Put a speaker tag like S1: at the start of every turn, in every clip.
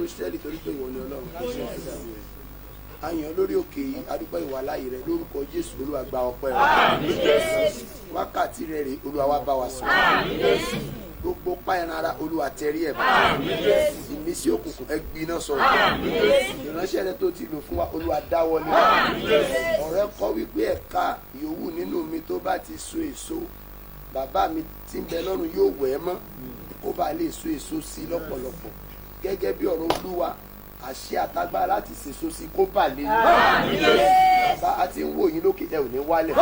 S1: Ísírẹ́lì torí pé ìwọ ni Ọlọ́run kò sí ẹ̀dá rẹ̀. Àyàn lórí òkè yìí adúpẹ́ ìwà láàyè rẹ lórúkọ Jésù Olúwa gba ọpẹ́ rẹ. Wákàtí rẹ rè Olúwa wá bá wa sọ̀rọ̀. Gbogbo páyàn ara Olúwa tẹrí ẹ̀ bá. Ìmísí òkùnkùn ẹgbin náà sọ̀rọ̀. Ìránṣẹ́ rẹ tó ti lò fún wa Olúwa dáwọ́ ní. Ọ̀rẹ́ kọ́ wípé ẹ̀ka yòówù nínú mi tó bá ti so èso bàbá mi tí ń bẹ lọ́run yóò wẹ̀ ẹ́ mọ́ kó bá lè so èso sí lọ́pọ̀lọpọ̀ gẹ́gẹ́ bí ọ̀rọ̀ Olúwa àṣẹ àtagbára láti sèso sí kó bà lé yín. Bàbá a ti ń wò yín lókè ẹ ò ní wálẹ̀.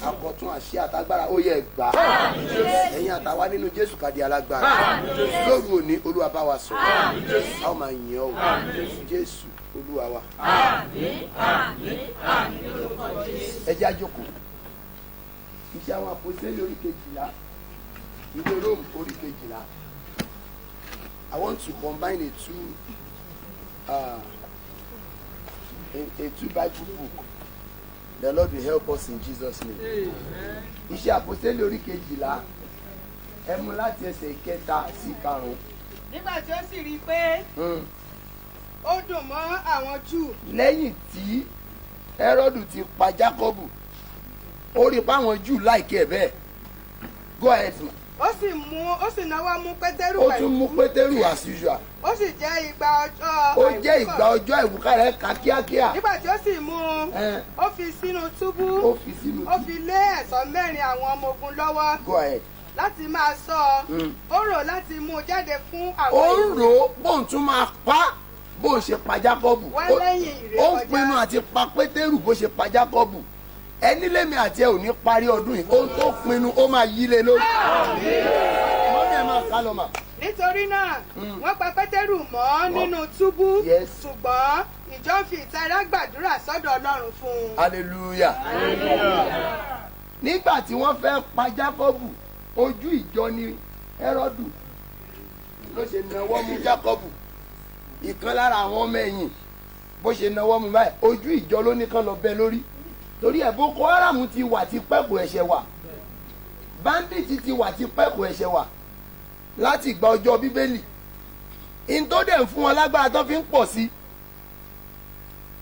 S1: Àkọ̀tún àṣẹ àtagbára ó yẹ gbà. Ẹ̀yin àtàwa nínú Jésù kàdí alágbára. Lóru òní Olúwa bá wa sọ̀rọ̀. A ó máa yìn ọ́ o. Jésù Olúwa wa. Ẹ jẹ́ á jókòó. Iṣẹ́ àwọn àpòsílẹ̀ orí 12, ìwé Róòmù orí 12. I want to combine a two Bible book. The Lord will help us in Jesus' name. Iṣẹ́ àpòsílẹ̀ orí 12 ẹ mú láti ẹsẹ̀ 3 sí 5.
S2: Nígbà tí ó sì rí i pé ó dùn mọ́ àwọn Júù.
S1: Lẹ́yìn tí Hẹ́rọ́dù ti pa Jákọ́bù ó rí i pé àwọn Júù láìkẹ́ ẹ̀ bẹ́ẹ̀. Go ahead ma.
S2: Ó sì náwó mú Pétérù
S1: Ó
S2: pẹ̀lú.
S1: tún mú Pétérù as usual.
S2: Ó sì jẹ́ igba ọjọ́
S1: Ó jẹ́
S2: àìwúkọ̀.
S1: ìgbà ọjọ́ ìwúkà rẹ̀ ká kíákíá.
S2: Nígbà tí ó sì mú un, ó fi sínú túbú.
S1: Ó fi sínú
S2: Ó fi lé ẹ̀ṣọ́ 4 àwọn ọmọ ogun lọ́wọ́
S1: Go ahead.
S2: láti máa ṣọ́ ọ. Ó rò láti mú un jáde fún àwọn
S1: Ó ń
S2: ènìyàn.
S1: rò ó bóun tún máa pa bóun ṣe pa Jákọ́bù.
S2: Wá lẹ́yìn
S1: Ó ń
S2: ìrékọjá.
S1: pinnu àti pa Pétérù bó ṣe pa Jákọ́bù. Ẹni lémi àti ẹ ò ní parí ọdún yìí. Ohun tó pinnu ó máa yí lé lórí. Mọ́mí ẹ̀ máa ká lọ mà.
S2: Nítorí náà, wọ́n pa Pétérù mọ́ nínú túbú.
S1: Yes.
S2: Ṣùgbọ́n ìjọ fi ìtara gbàdúrà sọ́dọ̀ Ọlọ́run fún un.
S1: Hallelujah. Nígbà tí wọ́n fẹ́ pa Jákọ́bù ojú ìjọ ni Hẹ́rọ́dù ló ṣe nawọ́ mú Jákọ́bù. Ìkan lára àwọn ọmọ ẹ̀yìn bó ṣe nawọ́ mú báyìí ojú ìjọ ló ní kán lọ bẹ́ lórí. Torí ẹ̀ Boko Haram ti wà ti pẹ́ kò ẹ̀ṣẹ̀ wà. Bandit ti wà ti pẹ́ kò ẹ̀ṣẹ̀ wà. Láti ìgbà ọjọ́ Bíbélì. In tó dẹ̀ ń fún wọn lágbára tó fi ń pọ̀ sí.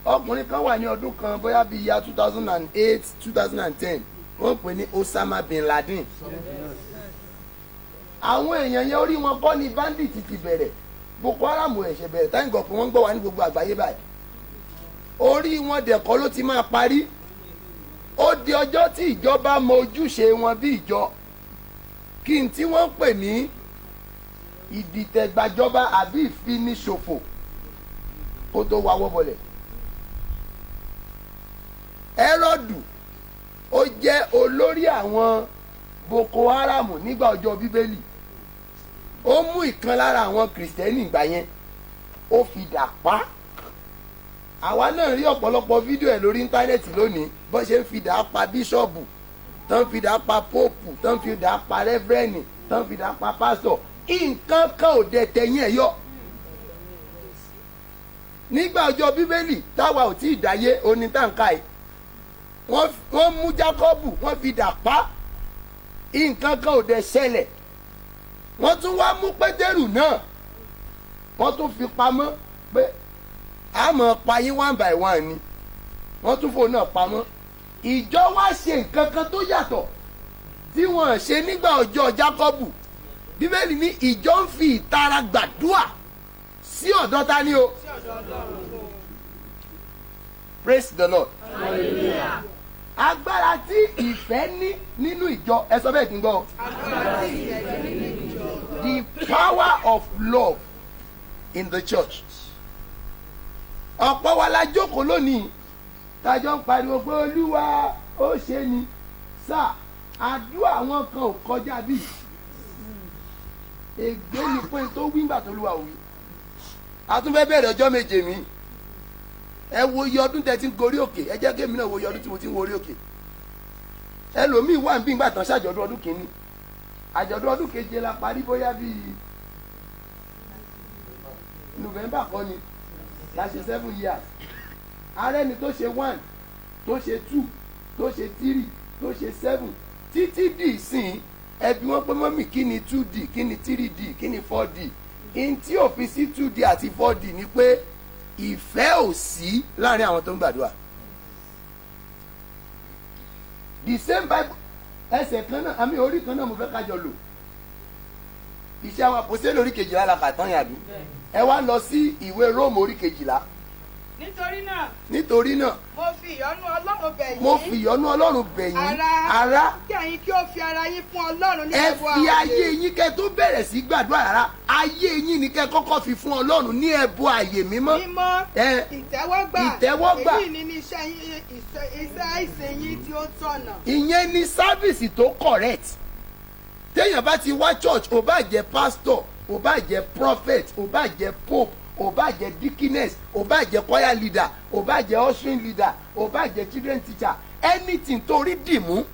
S1: Ọkùnrin kan wà ní ọdún kan bóyá bíi ya 2008 2010 wọ́n pè ní Osama bin Laden. Àwọn èèyàn yẹn orí wọn kọ́ ni bandit ti bẹ̀rẹ̀. Boko Haram ẹ̀ṣẹ̀ bẹ̀rẹ̀ táyì gbọ̀ pé wọ́n ń gbọ́ wá ní gbogbo àgbáyé báyìí. Orí wọn dẹ̀kọ́ ló ti máa parí. Ó di ọjọ́ tí ìjọba mọ ojúṣe wọn bí ìjọ. Kí n tí wọ́n pè ní ìdìtẹ̀gbàjọba àbí ìfiniṣòfò kó tó wá wọ́bọlẹ̀. Hẹ́rọ́dù ó jẹ́ olórí àwọn Boko Haram nígbà ọjọ́ Bíbélì. Ó mú ìkan lára àwọn Kìrìsìtẹ́nì ìgbà yẹn ó fi dà pa. Àwa náà rí ọ̀pọ̀lọpọ̀ fídíò ẹ̀ lórí íńtánẹ́ẹ̀tì lónìí bó ṣe ń fi dà pa bíṣọ̀bù tán fi dà pa póòpù tán fi dà pa rẹ́fẹ́rẹ́nì tán fi dà pa pásítọ̀. Nǹkan kan ò dẹ̀ tẹ̀yìn ẹ̀ yọ. Nígbà ọjọ́ Bíbélì táwa ò tí ì dáyé onítàǹkà yìí wọ́n mú Jákọ́bù wọ́n fi dà pa. Nǹkan kan ò dẹ̀ ṣẹlẹ̀. Wọ́n tún wá mú Pétérù náà wọ́n tún fi pamọ́ pé a máa pa yín 1 by 1 ni. Wọ́n tún fò náà pamọ́. Ìjọ wá ṣe nǹkan kan tó yàtọ̀ tí wọ́n ṣe nígbà ọjọ́ Jákọ́bù. Bíbélì ní ìjọ ń fi ìtara gbàdúrà sí ọ̀dọ̀ ta ni o. Praise the Lord.
S2: Hallelujah.
S1: Agbára tí ìfẹ́ ní nínú ìjọ ẹ sọ bẹ́ẹ̀ kí n gbọ́. The power of love in the church. Ọ̀pọ̀ wa la jókòó lónìí tájọ́ ń pariwo pé Olúwa ó ṣe ni sáà àdúrà wọn kan ò kọjá bí ègbé ni pé tó wí ńgbà tó lùwà òwì. A tún fẹ́ bẹ̀rẹ̀ ọjọ́ méje mi. Ẹ wo iye ọdún tẹ́ ti ń gorí òkè ẹ jẹ́ kí èmi náà wo iye ọdún tí mo ti ń gorí òkè. Ẹlòmíì wà níbí ńgbà tán ṣàjọ̀dún ọdún kìíní àjọ̀dún ọdún keje la parí bóyá bíi November kọ́ ni la ṣe 7 years. Ààrẹ ni tó ṣe 1 tó ṣe 2 tó ṣe 3 tó ṣe 7 títí dì ìsìn ẹbí wọn pé mọ́mì kí ni 2D kí ni 3D kí ni 4D in tí ò fi sí 2D àti 4D ni pé ìfẹ́ ò sí láàrin àwọn tó ń gbàdúrà. The same Bible ẹsẹ̀ kan náà àmì orí kan náà mo fẹ́ kájọ lò. Iṣẹ́ àwọn àpòsílẹ̀ orí 12 la kà tán yàbí. Ẹ wá lọ sí ìwé Róòmù orí 12. Nítorí náà
S2: mo fi ìyọ́nú Ọlọ́run bẹ̀ yín.
S1: mo fi ìyọ́nú Ọlọ́run bẹ̀ yín. Ará
S2: kí ẹ̀yin kí ó fi ara yín fún Ọlọ́run ní
S1: ẹ
S2: ẹbọ
S1: fi ayé yín kẹ́ tó bẹ̀rẹ̀ sí gbàdúrà rárá. Ayé yín ni kẹ́ kọ́kọ́ fi fún Ọlọ́run ní ẹbọ àyè mímọ́.
S2: mímọ́ ìtẹ́wọ́gbà. èyí ni ní iṣẹ́ ìsìn yín tí ó tọ̀nà.
S1: Ìyẹn ni sáfìsì tó correct. Téèyàn bá ti wá church, ò bá jẹ́ pastor, ò bá jẹ́ prophet, ò bá jẹ́ pope, ò bá jẹ́ deaconess, ò bá jẹ́ choir leader, ò bá jẹ́ ushering leader, ò bá jẹ́ children teacher, anything torí dìmú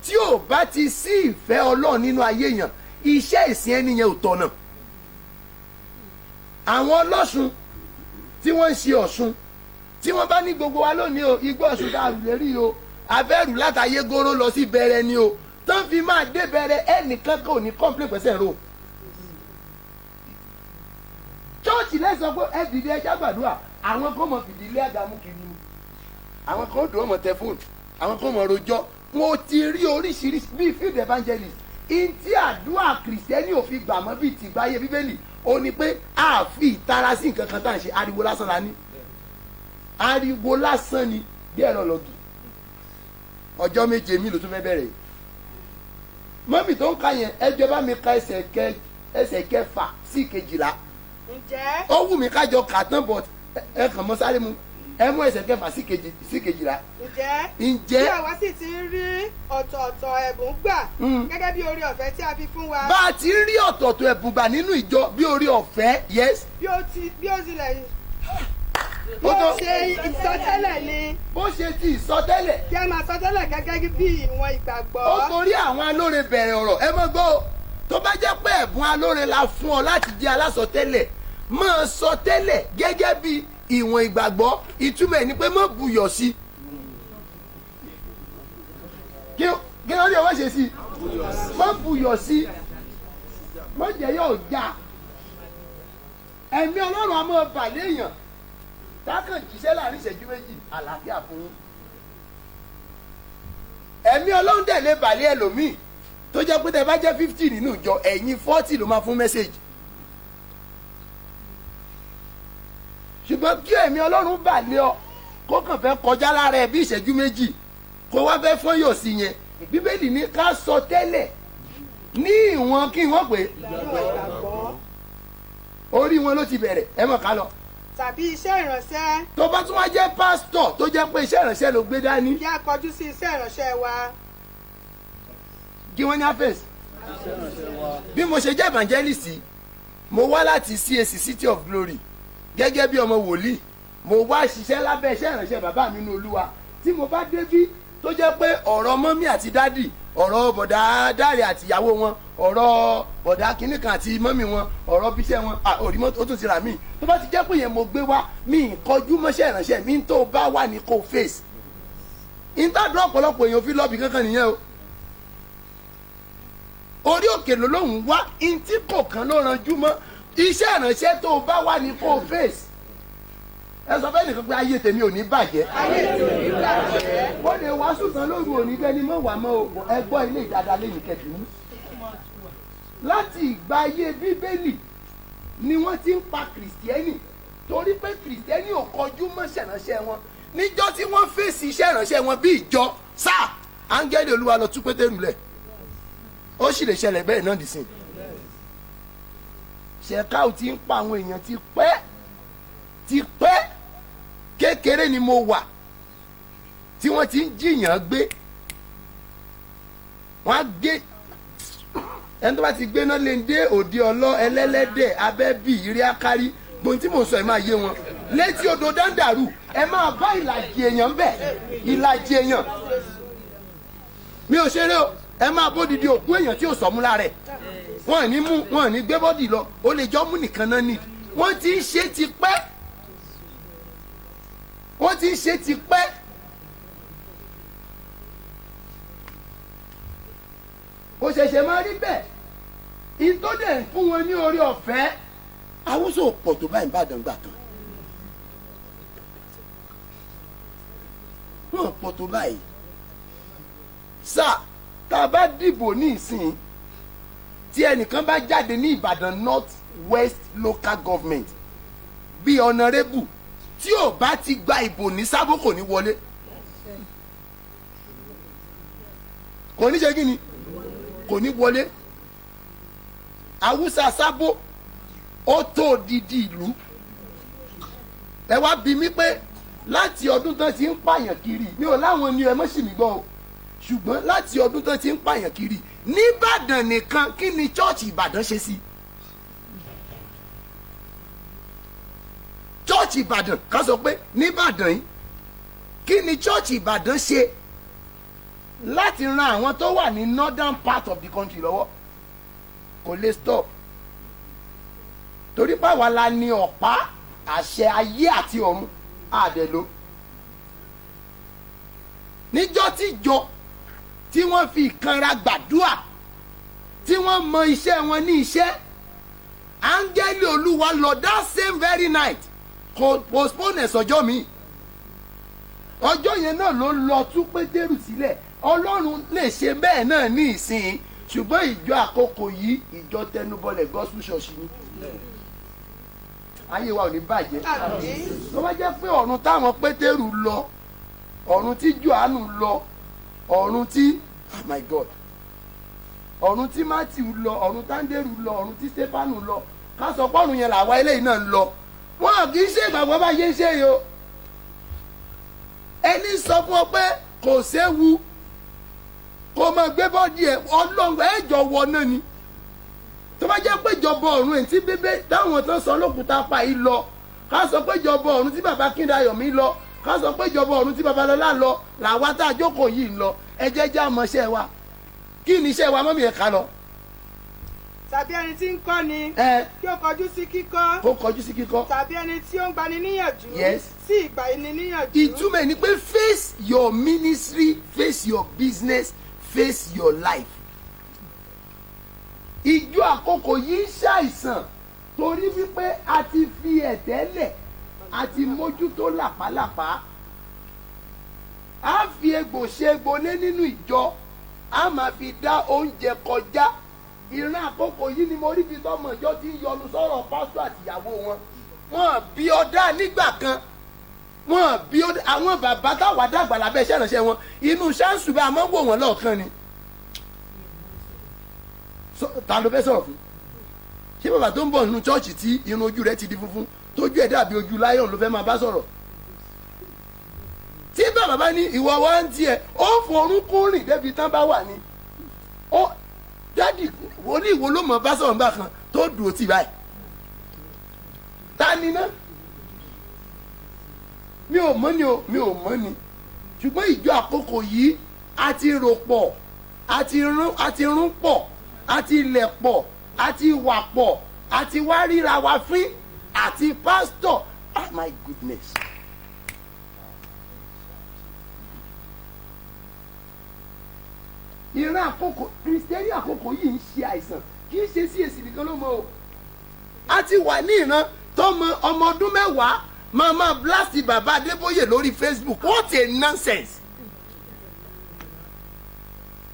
S1: tí ò bá ti sí ìfẹ́ Ọlọ́run nínú ayé yẹn, iṣẹ́ ìsìn ẹni yẹn ò tọ̀nà. Àwọn ọlọ́ṣun tí wọ́n ń ṣe Ọ̀ṣun tí wọ́n bá ní gbogbo wa lónìí o, igbó Ọ̀ṣun tá a lè rí o, abẹ́rù látàyé góró lọ sí Bẹ̀rẹ̀ ni o, tán fi máa dé Bẹ̀rẹ̀ ẹnìkan kò ní complain pẹ̀sẹ̀ ro. Chọ́ọ̀chì lẹ́sọ̀ pé ẹ dìde ẹjá gbàdúrà, àwọn kan mọ̀ fìdí ilé àgàmú kiri ni, àwọn kan dùn ọmọ tẹ fóònù, àwọn kan mọ̀ rojọ́. Mo ti rí oríṣiríṣi bíi field evangelist ntí àdúrà kìrìsìtẹ́nì ò fi gbà mọ́ bíi tìgbáyé Bíbélì ó ní pé a fi ìtara sí nǹkan kan tá à ń ṣe, ariwo lásán la ní, ariwo lásán ni bí ẹ̀rọ lọ́gì. Ọjọ́ méje mi ló tún fẹ́ bẹ̀rẹ̀ yìí. Mọ́mì tó ń ka yẹn ẹjọ́ bá mi ka ẹsẹ̀ 6 sí 12.
S2: ǹjẹ́
S1: Ó wù mí kájọ kà tán but ẹ kàn mọ́ sáré mu ẹ mú ẹsẹ̀ 6 sí 12.
S2: ǹjẹ́ bí àwa sì ti ń rí ọ̀tọ̀ọ̀tọ̀ ẹ̀bùn gbà gẹ́gẹ́ bí oore ọ̀fẹ́ tí a fi fún wa.
S1: Bá a ti rí ọ̀tọ̀ọ̀tọ̀ ẹ̀bùn gbà nínú ìjọ bí oore ọ̀fẹ́, yes.
S2: bí ó tilẹ̀ bó ṣe ìsọtẹ́lẹ̀ ni.
S1: Bó ṣe ti ìsọtẹ́lẹ̀.
S2: kí a máa sọtẹ́lẹ̀ gẹ́gẹ́ bí ìwọ̀n ìgbàgbọ́.
S1: Ó torí àwọn alóore bẹ̀rẹ̀ ọ̀rọ̀ ẹ mọ́ gbọ́ o. Tó bá jẹ́ pé ẹ̀bùn alóore la fún ọ láti jẹ́ alásọtẹ́lẹ̀, máa sọtẹ́lẹ̀ gẹ́gẹ́ bí ìwọ̀n ìgbàgbọ́. Ìtumọ̀ ẹ̀ ni pé má buyọ̀ sí. Kí ló dé wọ́n ṣe sí? Má buyọ̀ sí. Má jẹ́ yóò já. Ẹ̀mí Ọlọ́run á máa bà léèyàn. Tákàn jíṣẹ́ láàrin ìṣẹ́jú méjì, àlàáfíà fún yín. Ẹ̀mí Ọlọ́run dẹ̀ lè bà lé ẹlòmíì tó jẹ́ pé tẹ́ bá jẹ́ 50 nínú ìjọ, ẹ̀yin 40 ló máa fún mẹ́sẹ̀gì. Ṣùgbọ́n kí ẹ̀mí Ọlọ́run bà lé ọ kó kàn fẹ́ kọjá lára ẹ bí ìṣẹ́jú méjì kó wá fẹ́ fọ́n yọ̀ sí yẹn. Bíbélì ní ká sọ tẹ́lẹ̀ ní ìwọ̀n kí wọ́n pè é. Orí wọn ló ti bẹ̀rẹ̀, ẹ mọ̀ ká lọ.
S2: Tàbí iṣẹ́ ìránṣẹ́.
S1: Tó bá tún wá jẹ́ pásítọ̀ tó jẹ́ pé iṣẹ́ ìránṣẹ́ ló gbé dání.
S2: Kí a kọjú sí iṣẹ́ ìránṣẹ́ wa.
S1: Kí wọ́n ní àfẹ́sì. Bí mo ṣe jẹ́ evangelist, mo wá láti CAC City of Glory gẹ́gẹ́ bí ọmọ wòlíì. Mo wá ṣiṣẹ́ lábẹ́ iṣẹ́ ìránṣẹ́ bàbá mi nínú Olúwa. Tí mo bá débí tó jẹ́ pé ọ̀rọ̀ mọ́mí àti dádì, ọ̀rọ̀ bọ̀dá Dáre àti ìyàwó wọn, ọ̀rọ̀ bọ̀dá kínní kan àti mọ́mí wọn, ọ̀rọ̀ bíṣẹ́ wọn, òrìmọ́ ó tún ti rà mí. Tó bá ti jẹ́ pé yẹn mo gbé wá, mi kọjú mọ́ṣẹ́ ìránṣẹ́ mi tó bá wà ní kò face. Ìtàdúrà ọ̀pọ̀lọpọ̀ èèyàn fi lọ́ọ̀bì kankan nìyẹn o. Orí òkè ló lóhùn wá, ntí kò kan ló ranjú mọ́. Iṣẹ́ ìránṣẹ́ tó bá wà ní kò face. Ẹ sọ fẹ́ nìkan pé ayé tèmi ò ní bàjẹ́.
S2: Ayé tèmi ò ní bàjẹ́.
S1: Wọ́n lè wá sùsàn lóru òní bẹ́ni mọ́ wà mọ́ o. Ẹ gbọ́ ilé ìdáadáa lẹ́yìn kẹ́kìnní. Láti ìgbà ayé Bíbélì ni wọ́n ti ń pa kìrìsìtẹ́nì torí pé kìrìsìtẹ́nì ò kọjú mọ́ ìránṣẹ́ wọn. Níjọ́ tí wọ́n fèsì iṣẹ́ ìránṣẹ́ wọn bí ìjọ sáà áńgẹ́lì Olúwa lọ tú Pétérù lẹ̀. Ó sì lè ṣẹlẹ̀ bẹ́ẹ̀ náà dìsìn. Ṣẹ̀káù ti ń pa àwọn èèyàn ti pẹ́ kékeré ni mo wà tí wọ́n ti ń jiyàn gbé. Wọ́n á gbé ẹni tó bá ti gbéná lé ń dé òde ọlọ́ ẹlẹ́lẹ́dẹ̀ abẹ́bí ìrí akárí gbóhùn tí mò ń sọ ẹ̀ máa yé wọn. Létí odò Dáńdàrú ẹ máa bá ìlàjì èèyàn bẹ̀, ìlàjì èèyàn. Mi ò ṣeré o, ẹ máa bódìdí òkú èèyàn tí ò sọ̀mú lára ẹ̀. Wọ́n ò ní mú, wọ́n ò ní gbé bọ́dì lọ, ó lè jọ́ mú nìkan náà nì. Wọ́n ti ń ṣe ti pẹ́. Wọ́n ti ń ṣe ti pẹ́. Kò ṣẹ̀ṣẹ̀ máa rí bẹ́ẹ̀. Ìtọ́dẹ̀ ń fún wọn ní orí ọ̀fẹ́ Haúsá ò pọ̀ tó báyìí Ìbàdàn gbà kan wọ́n pọ̀ tó báyìí sáà tá a bá dìbò ní ìsìn tí ẹnìkan bá jáde ní Ìbàdàn North West Local Government bí honourable tí ò bá ti gba ìbò ní Sábó kò ní wọlé kò ní ṣe kí ni kò ní wọlé Haúsá Sábó ó tó odidi ìlú ẹ wá bi mí pé láti ọdún tán ti ń pààyàn kiri mi ò láwọn ni ẹ mọ́ sì mí gbọ́ o ṣùgbọ́n láti ọdún tán ti ń pààyàn kiri nìbàdàn nìkan kí ni chọ́ọ̀chì Ìbàdàn ṣe sí chọ́ọ̀chì Ìbàdàn ká sọ pé nìbàdàn yìí kí ni chọ́ọ̀chì Ìbàdàn ṣe láti ran àwọn tó wà ní northern part of the country lọ́wọ́ kò lè stop torí báwa la ní ọ̀pá àṣẹ ayé àti ọ̀run àdèlò níjọ́ tíjọ tí wọ́n fi ìkanra gbàdúrà tí wọ́n mọ iṣẹ́ wọn ní iṣẹ́ áńgẹ́lì Olúwa lọ that same very night kò postpone ẹ̀sọ́jọ́ mi ọjọ́ yẹn náà ló lọ tú Pétérù sílẹ̀ Ọlọ́run lè ṣe bẹ́ẹ̀ náà ní ìsìn ṣùgbọ́n ìjọ àkókò yìí ìjọ tẹnubọlẹ̀ gospel church ni ayé wa ò ní bàjẹ́ tó bá jẹ́ pé ọ̀run táwọn Pétérù lọ ọ̀run tí Jòhánù lọ ọ̀run tí oh my God ọ̀run tí Mátíù lọ ọ̀run tándérù lọ ọ̀run tí Stépánù lọ ká sọ pọ́ọ̀run yẹn làwa eléyìí náà ń lọ wọn kì í ṣe ìgbàgbọ́ bá yé ṣe yìí o ẹni sọ fún ọ pé kò séwu kò mọ gbé bọ́ọ̀dì ẹ̀ Ọlọ́run ẹ̀jọ̀ wọ náà ni tó bá jẹ́ pé ìjọba ọ̀run ẹ̀ tí bébé táwọn tó sọ lókùúta pa yìí lọ ká sọ pé ìjọba ọ̀run tí bàbá Kíndayọ̀mí lọ ká sọ pé ìjọba ọ̀run tí Babalọ́lá lọ làwa tá a jókòó yìí ń lọ ẹ jẹ́ jẹ́ àmọ́ṣẹ́ wa kí ni iṣẹ́ wa mọ́mí ẹ̀ ká lọ.
S2: tàbí ẹni tí ń kọ́ ni kí ó kọjú sí kíkọ́
S1: kó kọjú sí kíkọ́
S2: tàbí ẹni tí ó ń gbani níyànjú
S1: Yes.
S2: sí ìgbà ẹni níyànjú.
S1: ìtumọ̀ ẹ̀ ni pé face your ministry face your business face your life. ìjọ àkókò yìí ń ṣàìsàn torí wípé a ti fi ẹ̀tẹ́ lẹ̀ a ti mójútó làpálàpá a fi egbò ṣe gbolé nínú ìjọ a máa fi dá oúnjẹ kọjá ìran àkókò yìí ni mo rí bí tọmọ ìjọ ti ń yọnu sọ̀rọ̀ pásítọ̀ àtìyàwó wọn bí ọdá nígbà kan wọn bí ọdá àwọn bàbá táwa dàgbà lábẹ́ iṣẹ́ ìránṣẹ́ wọn inú ṣáǹsù bá a máa ń wò wọ́n lọ́ọ̀kan ni ta ló fẹ́ sọ̀rọ̀ fún ṣé bàbá tó ń bọ̀ nínú chọ́ọ̀chì tí irun ojú rẹ̀ ti di funfun tójú ẹ̀ dàbí ojú láyọ̀n ló fẹ́ máa bá sọ̀rọ̀ tí bàbá bá ní ìwọ wá ń tiẹ̀ ó forúnkún rìn débi tán bá wà ní ó dádì wòlíì wo ló mọ̀ bá sọ̀rọ̀ nígbà kan tó dùn ó tì báyìí ta ni ná mi ò mọ̀ ni o mi ò mọ̀ ni ṣùgbọ́n ìjọ àkókò yìí a ti rò pọ̀ a ti rún pọ̀ a ti lẹ̀ pọ̀ a ti wà pọ̀ a ti wá ríra wa fín àti pásítọ̀ oh my goodness. ìran àkókò kìrìsìtẹ́nì àkókò yìí ń ṣe àìsàn kì í ṣe sí èsì nìkan ló mọ o a ti wà ní ìran tọmọ ọmọ ọdún mẹ́wàá máa blast bàbá Adébóyè lórí Facebook what a nonsense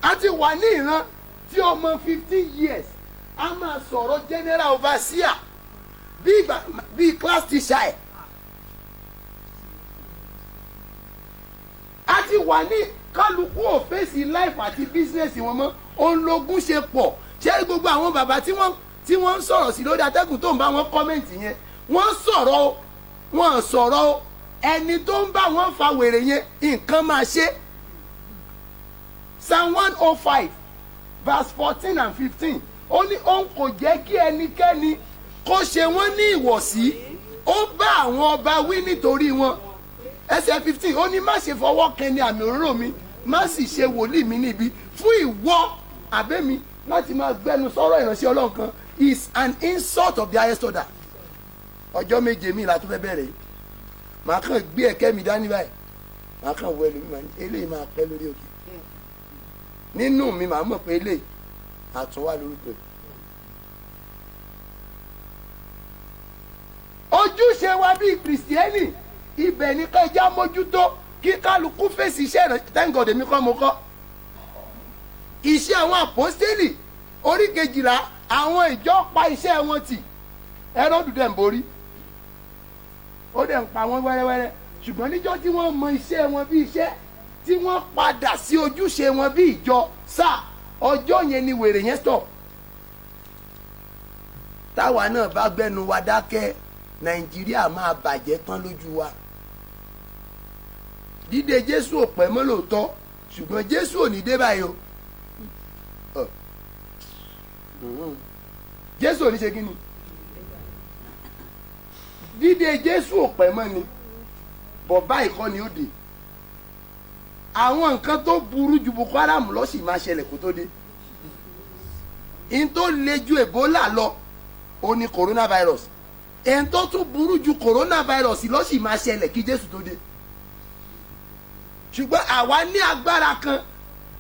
S1: a ti wà ní ìran tí ọmọ 15 years a máa sọ̀rọ̀ general overseer bí class teacher ẹ̀ a ti wà ní kálukú ò fèsì life àti business wọn mọ́ ológun ṣe pọ̀ ṣé gbogbo àwọn bàbá tí wọ́n ń sọ̀rọ̀ sí lórí atẹ́gùn tó ń bá wọn kọ́mẹ̀ntì yẹn wọ́n sọ̀rọ̀ wọ́n sọ̀rọ̀ ẹni tó ń bá wọn fa wèrè yẹn nǹkan máa ṣe Psalm 105 verse 14 and 15 ó ní òun kò jẹ́ kí ẹnikẹ́ni kó ṣe wọ́n ní ìwọ̀sí ó bá àwọn ọba wí nítorí wọn ẹsẹ̀ 15 ó ní má ṣe fọwọ́ kẹni àmì òróró mi má sì ṣe wòlíì mi níbi fún ìwọ àbẹ́mi láti máa gbẹnu sọ̀rọ̀ ìránṣẹ́ Ọlọ́run kan is an insult of the highest order. ọjọ́ méje mi la tún fẹ́ bẹ̀rẹ̀ yìí màá kàn gbé ẹ̀kẹ́ mi dání báyìí màá kàn wọ ẹlòmíì màá ní eléyìí máa pẹ́ lórí òkè nínú mi màá mọ̀ pé eléyìí àtúnwá lórúkọ ojúṣe wa bíi kìrìsìtẹ́nì ibẹ̀ ní ká ẹja mójútó kí kálukú fèsì iṣẹ́ rẹ̀ thank God èmi kọ́ mo kọ́ iṣẹ́ àwọn àpọ́stélì orí 12 àwọn ìjọ pa iṣẹ́ wọn tì Hẹ́rọ́dù dẹ̀ ń borí ó dẹ̀ ń pa wọ́n wẹ́rẹ́wẹ́rẹ́ ṣùgbọ́n níjọ́ tí wọ́n mọ iṣẹ́ wọn bí iṣẹ́ tí wọ́n padà sí ojúṣe wọn bí ìjọ sáà ọjọ́ yẹn ni wèrè yẹn stop táwa náà bá gbẹnu wa dákẹ́ Nàìjíríà máa bàjẹ́ tán lójú wa dídé Jésù ò pẹ́ mọ́ lóòótọ́ ṣùgbọ́n Jésù ò ní dé báyìí o Jésù ò ní ṣe kí ni dídé Jésù ò pẹ́ mọ́ ni bọ̀ báyìí kọ́ ni ó dé àwọn nǹkan tó burú ju Boko Haram lọ sì máa ṣẹlẹ̀ kó tó dé in tó le ju Ebola lọ ó ní coronavirus in tó tún burú ju coronavirus lọ sì máa ṣẹlẹ̀ kí Jésù tó dé ṣùgbọ́n àwa ní agbára kan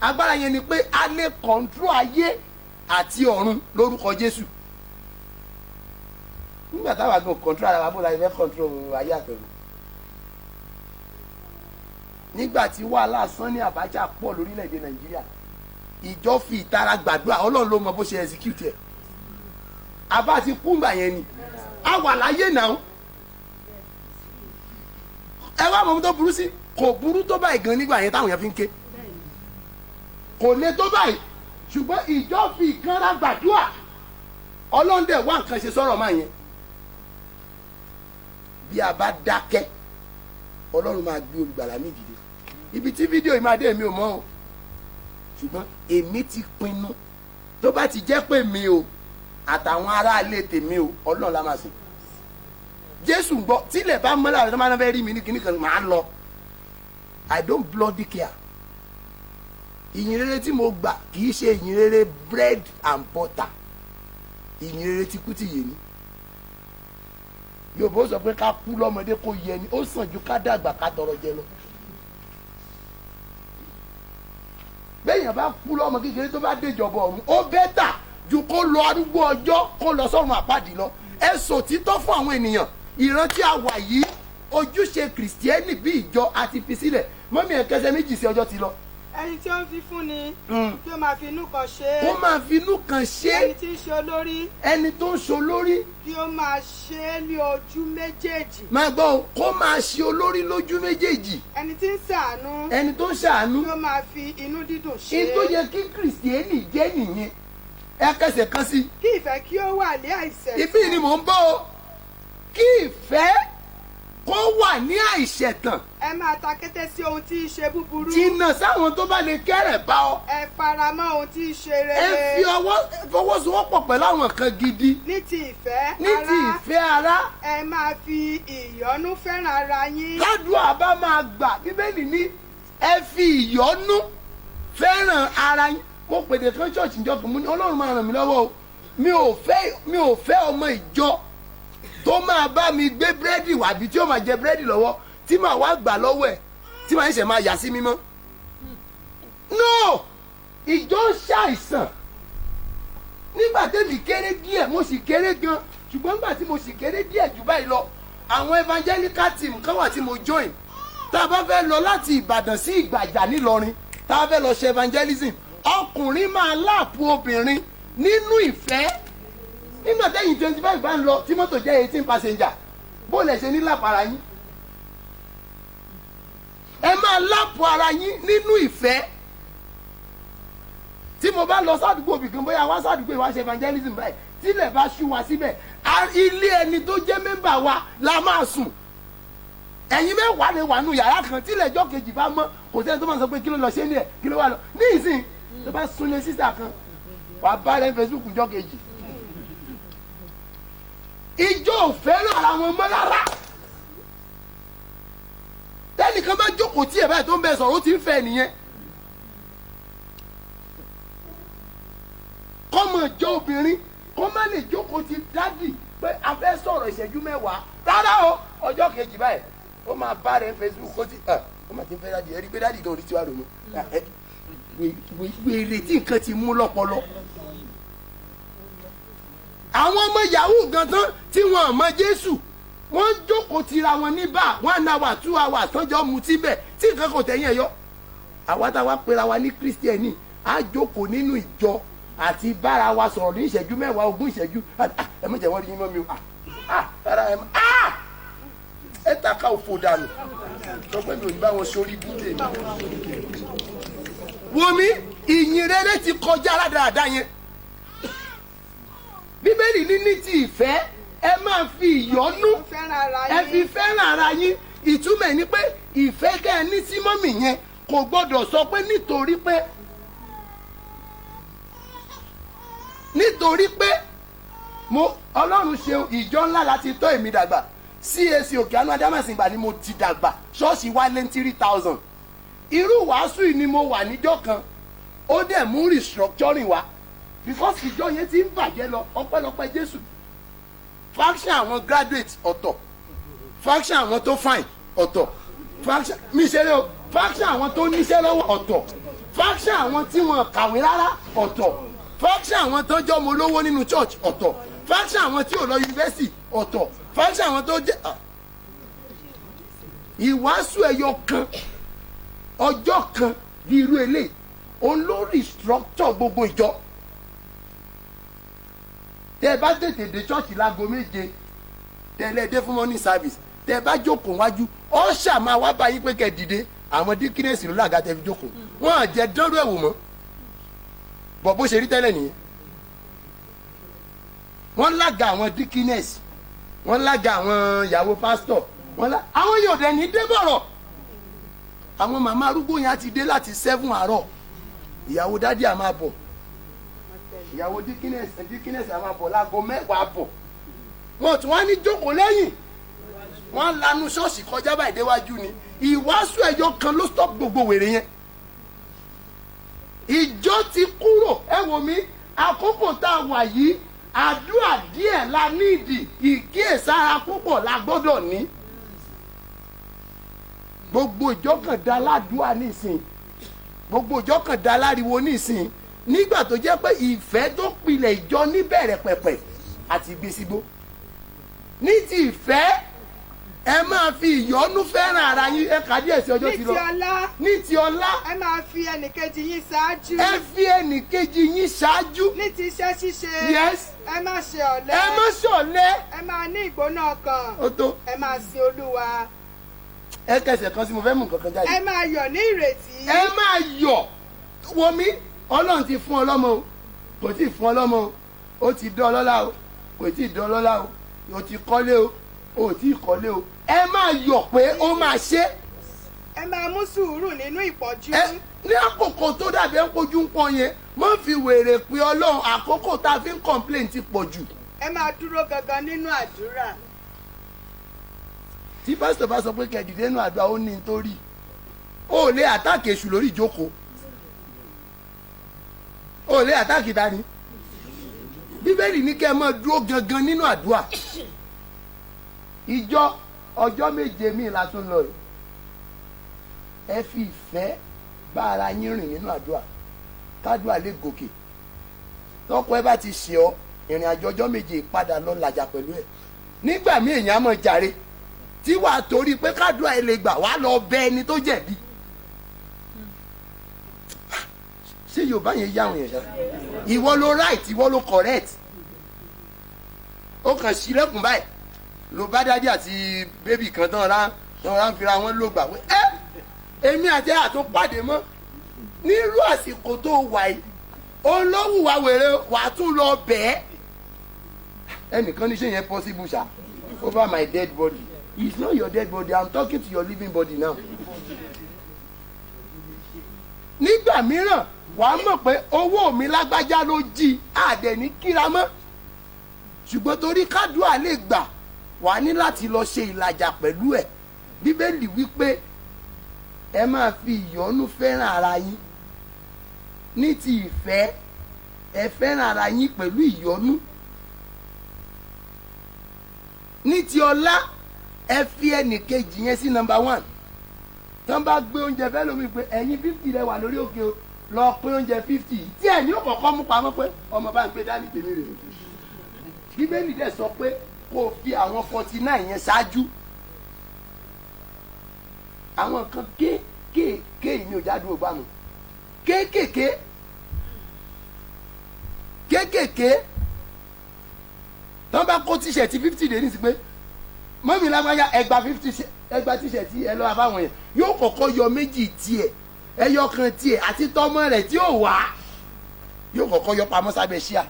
S1: agbára yẹn ni pé a lè control ayé àti ọ̀run lórúkọ Jésù nígbà táwa gan control ara wa bó la fẹ́ control ayé àtọ̀run nígbà tí wàhálà Sani Abacha pọ̀ lórílẹ̀‐èdè Nàìjíríà ìjọ fi ìtara gbàdúrà Ọlọ́run ló mọ bó ṣe execute ẹ̀ abá ti kú gbà yẹn ni a wà láyé náà ẹ wá mọ̀ tó burú sí kò burú tó báyìí gan nígbà yẹn táwọn yẹn fi ń ké kò lè tó báyìí ṣùgbọ́n ìjọ fi ìkanra gbàdúrà Ọlọ́run dẹ̀ wá nǹkan ṣe sọ̀rọ̀ máa yẹn bí a bá dákẹ́ Ọlọ́run máa gbé olùgbàlà mi dìde ibi tí fídíò yìí máa dé mi ò mọ̀ o ṣùgbọ́n èmi ti pinnu tó bá ti jẹ́ pé mi o àtàwọn aráalé tèmi o Ọlọ́run la máa sìn Jésù ń gbọ́ tílẹ̀ bá mọ́lá rẹ̀ tó máa ń fẹ́ rí mi ní kíní kan máa lọ I don't bloody care ìyìn rere tí mo gbà kì í ṣe ìyìn rere bread and butter ìyìn rere tí kú ti yé ni Yorùbá sọ pé ká kú lọ́mọdé kó yẹ ni ó sàn ju ká dàgbà ká tọrọ jẹ lọ bẹ́ẹ̀yàn bá kú lọ́mọ kékeré tó bá déjọba ọ̀run ó bẹ́tà ju kó lọ arúgbó ọjọ́ kó lọ sọ́run àpáàdì lọ ẹ sòtítọ́ fún àwọn ènìyàn ìrántí àwa yìí ojúṣe kìrìsìtẹ́nì bí ìjọ àti fi sílẹ̀ mọ́mí ẹ̀ kẹsẹ̀ méjì sí ọjọ́ ti lọ.
S2: ẹni tí ó ń fi fún ni kí ó máa fi inú kan ṣe é.
S1: kó máa fi inú kan ṣe é.
S2: ẹni tí ń ṣe olórí.
S1: ẹni tó ń ṣe olórí.
S2: kí ó máa ṣe é ní ojú méjèèjì.
S1: máa gbọ́ o kó máa ṣe olórí lójú méjèèjì.
S2: ẹni tí ń ṣàánú.
S1: ẹni tó ń ṣàánú.
S2: kí ó máa fi inú dídùn ṣe é.
S1: ní tó yẹ kí kìrìsìtẹ́nì jẹ́ nìyẹn ẹ kẹsẹ̀ kan sí.
S2: kí ìfẹ́ kí ó wà ní àìṣẹ̀tàn.
S1: ibi ni mò ń bọ̀ o kí ìfẹ́ kó wà ní àìṣẹ̀tàn.
S2: ẹ máa ta kété sí ohun tí í ṣe búburú.
S1: jìnnà sáwọn tó bá lè kẹ́rẹ̀ bá ọ.
S2: ẹ fara mọ́ ohun tí í ṣe rere.
S1: ẹ fi fọwọ́sowọ́pọ̀ pẹ̀lú àwọn nǹkan gidi.
S2: ní ti ìfẹ́ ara.
S1: ní ti ìfẹ́ ara.
S2: ẹ máa fi ìyọ́nú fẹ́ràn ara yín.
S1: ládùúgbò bá máa gbà bíbélì ní ẹ fi ìyọ́nú fẹ́ràn ara yín. mo pèdè kan ṣọ́ọ̀ṣì ìjọ kan mú ní Ọlọ́run máa ràn mí lọ́wọ́ o mi ò fẹ́ ọmọ ìjọ tó máa bá mi gbé búrẹ́dì wá bí tí ó máa jẹ búrẹ́dì lọ́wọ́ tí màá wá gbà lọ́wọ́ ẹ̀ tí màá ṣẹ̀ máa yà sí mímọ́. no ìjọ ń ṣàìsàn nígbà tẹ́mi kéré díẹ̀ mo sì kéré gan ṣùgbọ́n nígbà tí mo sì kéré díẹ̀ jù báyìí lọ àwọn evangelical team kan wà tí mo join tá a bá fẹ́ lọ láti Ìbàdàn sí Ìgbàjà nílọrin tá a fẹ́ lọ ṣe evangelism ọkùnrin máa láàpù obìnrin nínú ìfẹ́ nígbà tẹ́yìn 25 bá ń lọ tí mọ́tò jẹ́ 18 passenger bó lẹ̀ ṣe ní láàpù ara yín ẹ máa láàpù ara yín nínú ìfẹ́ tí mo bá lọ sádùúgbò bìkan bóyá wá sádùúgbò ìwà ṣe evangelism báyìí tílẹ̀ bá ṣú wa síbẹ̀ ilé ẹni tó jẹ́ mẹ́mbà wa la máa sùn ẹ̀yin mẹ́wàá lè wà nù yàrá kan tílẹ̀ ẹjọ́ kejì bá mọ́ kò sẹ́ni tó máa sọ pé kí ló lọ ṣe ní ẹ̀ kí ló wà lọ ní ìsìn tó bá súnlé sísà kan wàá bá rẹ Facebook jọ́ kejì ìjọ ò fẹ́ràn ara wọn mọ́ rárá tẹ́nìkan bá jókòó tí ẹ̀ báyìí tó ń bẹ sọ̀rọ̀ ó ti ń fẹ́ nìyẹn kọ́mọ ìjọ obìnrin kó má lè jókòó ti dádì pé a fẹ́ sọ̀rọ̀ ìṣẹ́jú mẹ́wàá rárá o ọjọ́ kejì báyìí ó máa bá rẹ Facebook ó máa ti ń fẹ́ dádì ẹ rí i pé dádì gan orí tí wàá ronú wèrè tí nǹkan ti mú lọ́pọlọ àwọn ọmọ yahoo gan tán tí wọn mọ Jésù wọ́n jókòó tira wọn ní bá 1 hour 2 hours tọ́jọ́ mutí bẹ̀ tí nǹkan kò tẹ̀yìn ẹ̀ yọ. àwa táwa pera wa ní kírísítẹ́nì á jókòó nínú ìjọ àti bára wa sọ̀rọ̀ ní ìṣẹ́jú 10 20 ìṣẹ́jú ẹ má jẹ́ wọ́n rí yín mọ́ mi o ẹ taka òfò dànù lọ́pẹ́ mi ò ní bá wọn sórí búdé mi. wo mi ìyìn rere ti kọjá rádaràda yẹn. bíbélì ní ti ìfẹ́ ẹ máa fi ìyọ́nú ẹ fi fẹ́ràn ara yín. ìtumọ̀ ẹ̀ ni pé ìfẹ́ kẹ́ ẹ ní sí mọ́mì yẹn kò gbọ́dọ̀ sọ pé nítorí pé mo ọlọ́run ṣe ìjọ ńlá láti tọ́ èmi dàgbà CAC òkè àánú adámàsìngbà ni mo ti dàgbà ṣọ́ọ̀ṣì wá lé 3000 irú wàásù yìí ni mo wà níjọ́ kan ó dẹ̀ mú restructuring wá because ìjọ yẹn ti ń bàjẹ́ lọ ọpẹ́lọpẹ́ Jésù faction àwọn graduate ọ̀tọ̀ faction àwọn tó fine ọ̀tọ̀ faction mi ṣeré o faction àwọn tó níṣẹ́ lọ́wọ́ ọ̀tọ̀ faction àwọn tí wọ́n kàwé rárá ọ̀tọ̀ faction àwọn tó jọ́ ọmọ olówó nínú church ọ̀tọ̀ faction àwọn tí ò lọ yunifásitì ọ̀tọ̀ faction àwọn tó jẹ́ ìwàásù ẹyọ kan ọjọ́ kan bí irú eléyìí òun ló restructure gbogbo ìjọ. tẹ́ ẹ bá tètè dé church láago 7 tẹ́lẹ̀ dé fún morning service tẹ́ ẹ bá jókòó wájú ọ̀ṣà máa wá bá yín pé kẹ́ dìde àwọn díkínẹ́sì ló làgá tẹ́ fi jókòó wọ́n á jẹ́ dánrú ẹ̀wò mọ́ bọ̀ bó ṣe rí tẹ́lẹ̀ nìyẹn. wọ́n lága àwọn díkínẹ́sì wọ́n lága àwọn ìyàwó pásítọ̀ àwọn yóò dẹ̀ ní débọ̀rọ̀ àwọn màmá arúgbó yẹn á ti dé láti 7 àárọ̀ ìyàwó dádì á máa bọ̀ ìyàwó díkínẹ́sì á máa bọ̀ láago 10 bọ̀ wọ́n tún wá ní jókòó lẹ́yìn wọ́n lanu ṣọ́ọ̀ṣì kọjá báyìí déwájú ni ìwàásù ẹ̀yọ kan ló stop gbogbo wèrè yẹn. ìjọ ti kúrò ẹ wò mí àkókò tá a wà yìí àdúrà díẹ̀ la nídìí ìkíyèsára púpọ̀ la gbọ́dọ̀ ní. gbogbo ìjọ kan dá ládùúà nísìn gbogbo ìjọ kan dá láriwo nísìn nígbà tó jẹ́ pé ìfẹ́ tó pilẹ̀ ìjọ níbẹ̀rẹ̀ pẹ̀pẹ̀ àti gbèsìgbó. ní ti ìfẹ́ ẹ máa fi ìyọ́nú fẹ́ràn ara yín ẹ kà díẹ̀ sí ọjọ́ ti lọ. ní ti ọlá
S2: ẹ máa fi ẹnìkejì yín ṣáájú.
S1: ẹ fi ẹnìkejì yín ṣáájú.
S2: ní ti iṣẹ́ ṣíṣe.
S1: yes.
S2: ẹ má ṣe ọ̀lẹ.
S1: ẹ má ṣọ̀lẹ.
S2: ẹ máa ní ìgbóná ọkàn.
S1: ó tó.
S2: ẹ máa sin Olúwa.
S1: ẹ kẹsẹ̀ kan sí mo fẹ́ mú nǹkan kan jáde.
S2: ẹ máa yọ̀ ní ìrètí.
S1: ẹ máa yọ̀ wo mi Ọlọ́run ti fún ọ lọ́mọ o kò tí ì fún ọ lọ́mọ o ó ti dán ọlọ́lá o kò tí ì dán ọlọ́lá o o ti kọ́lé o o tí ì kọ́lé o ẹ máa yọ̀ pé ó máa ṣe.
S2: ẹ máa mú sùúrù nínú ìpọ́njú.
S1: ní àkókò tó dàbí ẹ ń kojú ń pọn yẹn má fi wèrè pé Ọlọ́run àkókò tá a fi ń complain ti pọ̀ jù.
S2: ẹ máa dúró gangan nínú àdúrà.
S1: tí pásítọ̀ bá sọ pé kẹ̀dìdé nínú àdúrà ó ní nítorí ó lè àtàkì èṣù lórí ìjókòó ó lè àtàkì dání bíbélì ní kẹ́ ẹ máa dúró gangan nínú àdúrà. ìjọ ọjọ́ 7 míì la tún lọ rẹ̀ ẹ fi ìfẹ́ bá ara yín rìn nínú àdúrà kádùá lè gòkè tọ́kọ ẹ bá ti ṣe ọ ìrìn àjò ọjọ́ 7 padà lọ làjà pẹ̀lú ẹ nígbà míì èèyàn á mọ̀ jàre tí wàá torí pé kádùá ẹ lè gbà wá lọ bẹ ẹni tó jẹ̀bi. ṣé Yorùbá yẹn yá àwọn yẹn ṣá ìwọ ló right ìwọ ló correct ó kàn ṣílẹ̀kùn báyìí ló bá dádì àti bébì kan tán rán ń fira wọn ló gbà wé èmi àti àtún pàdé mọ́ nírú àsìkò tó wà yìí olówù wa wèrè wà tún lọ bẹ́ẹ̀ ẹnìkan ní ṣe yẹn possible ṣá over my dead body it's not your dead body I'm talking to your living body now. nígbà mìíràn wàá mọ̀ pé owó mi lágbájá ló jí àdẹ̀ ní kíra mọ́ ṣùgbọ́n torí kádùá lè gbà wàá ní láti lọ ṣe ìlàjà pẹ̀lú ẹ̀ bíbélì wípé ẹ máa fi ìyọ́nú fẹ́ràn ara yín ní ti ìfẹ́ ẹ fẹ́ràn ara yín pẹ̀lú ìyọ́nú ní ti ọlá ẹ fi ẹnìkejì yẹn sí number 1 tán bá gbé oúnjẹ fẹ́ lómi pé ẹ̀yin 50 rẹ wà lórí òkè o lọ pé oúnjẹ 50 tí ẹ̀ ní òkọ̀ọ̀kan mú pamọ́ pé ọmọ bá ń gbé dání tèmi rè bíbélì dẹ̀ sọ pé kó fi àwọn 49 yẹn ṣáájú. Àwọn kan kéékèèké ní òjádùn ògbà mu kéékèèké tọ́ bá kó tíṣẹ̀tì 50 dé ní sí pé mọ́mí lágbájá ẹgbà 50 ẹgbà tíṣẹ̀tì ẹ lọ́wọ́ báwọn yẹn yóò kọ́kọ́ yọ méjì tiẹ̀ ẹyọ kan tiẹ̀ àti tọ́mọ rẹ̀ tí ó wà yóò kọ́kọ́ yọ pamọ́ sábẹ́ ṣíà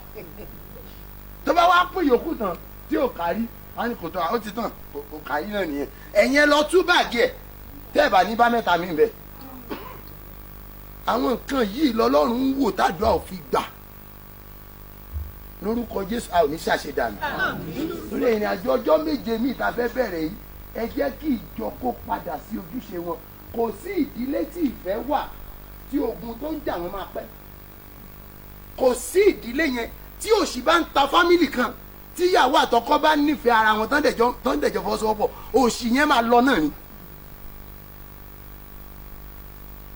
S1: tó bá wá pín yòókù tán tí ò kárí wọn ni kò tán ó ti tán kò kárí náà nìyẹn ẹ̀yin ẹ lọ tú báàgì ẹ̀ tẹ́ ẹ̀ bá ní bá mẹ́ta mi bẹ́ẹ̀. Àwọn nǹkan yìí lọ́lọ́run ń wò tádùá ò fi gbà lórúkọ Jésù a ò ní ṣàṣedànù. lórí ìrìn àjò ọjọ́ méje mi ìta fẹ́ bẹ̀rẹ̀ yìí ẹ jẹ́ kí ìjọ kó padà sí ojúṣe wọn. Kò sí ìdílé tí ìfẹ́ wà tí ogun tó ń jà wọ́n máa pẹ́. Kò sí ìdílé yẹn tí òṣì bá ń ta fámìlì kan tí ìyàwó àtọkọ bá nífẹ̀ẹ́ ara wọn tán dẹ̀jọ́ fọwọ́sowọ́pọ̀ òṣì yẹn máa lọ náà ni.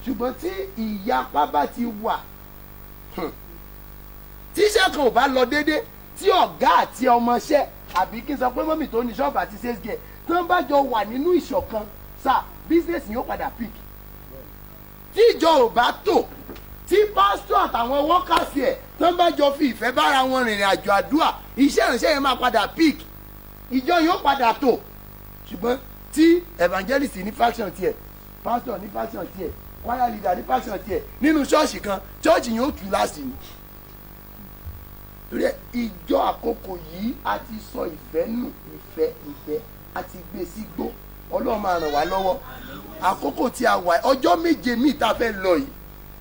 S1: Ṣùgbọ́n tí ìyapa bá ti wà tíṣẹ́ kan ò bá lọ déédé tí ọ̀gá àti ọmọọṣẹ́ àbí kí n sọ pé mọ́mì tó ní ṣọ́ọ̀bù àti sẹ́sìgẹ̀ tí wọ́n bá jọ wà nínú ìṣọ̀kan sá bísíǹsì yóò padà pík. tí ìjọ ò bá tò tí pásítọ̀ àtàwọn wọ́kàsì ẹ̀ tí wọ́n bá jọ fi ìfẹ́ bára wọn rìnrìn àjò àdúrà iṣẹ́ ìrìnsẹ́ yẹn máa padà pík ìjọ yóò padà tò. Ṣùgbọ́n tí evangelist ní faction tiẹ̀ pásítọ̀ ní faction tiẹ̀ choir leader ní faction tiẹ̀ nínú ṣọ́ọ̀ṣì kan ṣọ́ọ̀ṣì yóò tú láti ní. Torí ìjọ àkókò yìí a ti sọ ìfẹ́ nù ìfẹ́ a ti gbé sígbó Ọlọ́run máa ràn wá lọ́wọ́. Àkókò tí a wà ọjọ́ méje míì tá a fẹ́ lọ yìí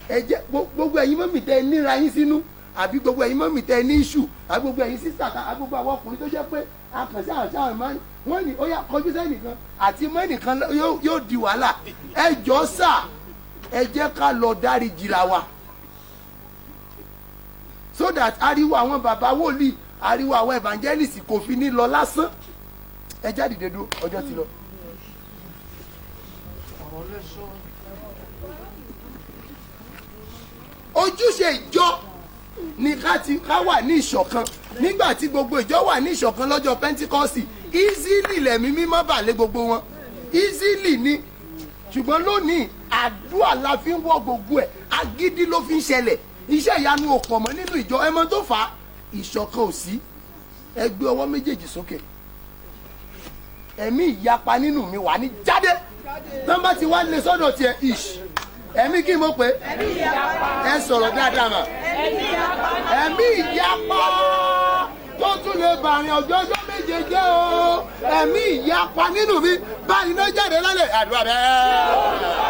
S1: ẹ jẹ́ gbogbo ẹ̀yin mọ́mì tẹ́ ẹ níra yín sínú àbí gbogbo ẹ̀yin mọ́mì tẹ́ ẹ ní ìṣù àbí gbogbo ẹ̀yin sísà àbí gbogbo àwọn ọkùnrin tó jẹ́ pé akànṣe àwọn máa ń wọ́n ní ó yá kọjú sẹ́nìkan àti mọ́ ẹnìkan yóò di wàhálà ẹ jọ sà ẹ jẹ́ ká lọ dáríjì ra wa so that ariwo àwọn bàbá wòlíì ariwo àwọn evangelist kò fi ní lọ lásán. Ẹ jáde dédú ọjọ́ ti lọ. Ojúṣe ìjọ ni ká wà ní ìṣọ̀kan. Nígbà tí gbogbo ìjọ wà ní ìṣọ̀kan lọ́jọ́ Pentikọ́sì easily lẹ̀mí mímọ́ bà lé gbogbo wọn easily ni. Ṣùgbọ́n lónìí àdúrà la fi ń wọ́ gbogbo ẹ̀ agídí ló fi ń ṣẹlẹ̀ iṣẹ́ ìyanu ò pọ̀ mọ́ nínú ìjọ ẹ mọ̀ tó fà á ìṣọ̀kan ò sí. Ẹ gbé ọwọ́ méjèèjì sókè. Ẹ̀mí ìyapa nínú mi wà ní jáde tán bá ti wá lé sọ́dọ̀ tiẹ̀ ish ẹ̀mí kí n mọ̀ pé ẹ sọ̀rọ̀ dáadáa mà ẹ̀mí ìyapa tó tún lè bàrìn ọjọ́ méje jẹ́ o ẹ̀mí ìyapa nínú mi báyìí náà jáde lálẹ́ àdúrà bẹ́ẹ̀.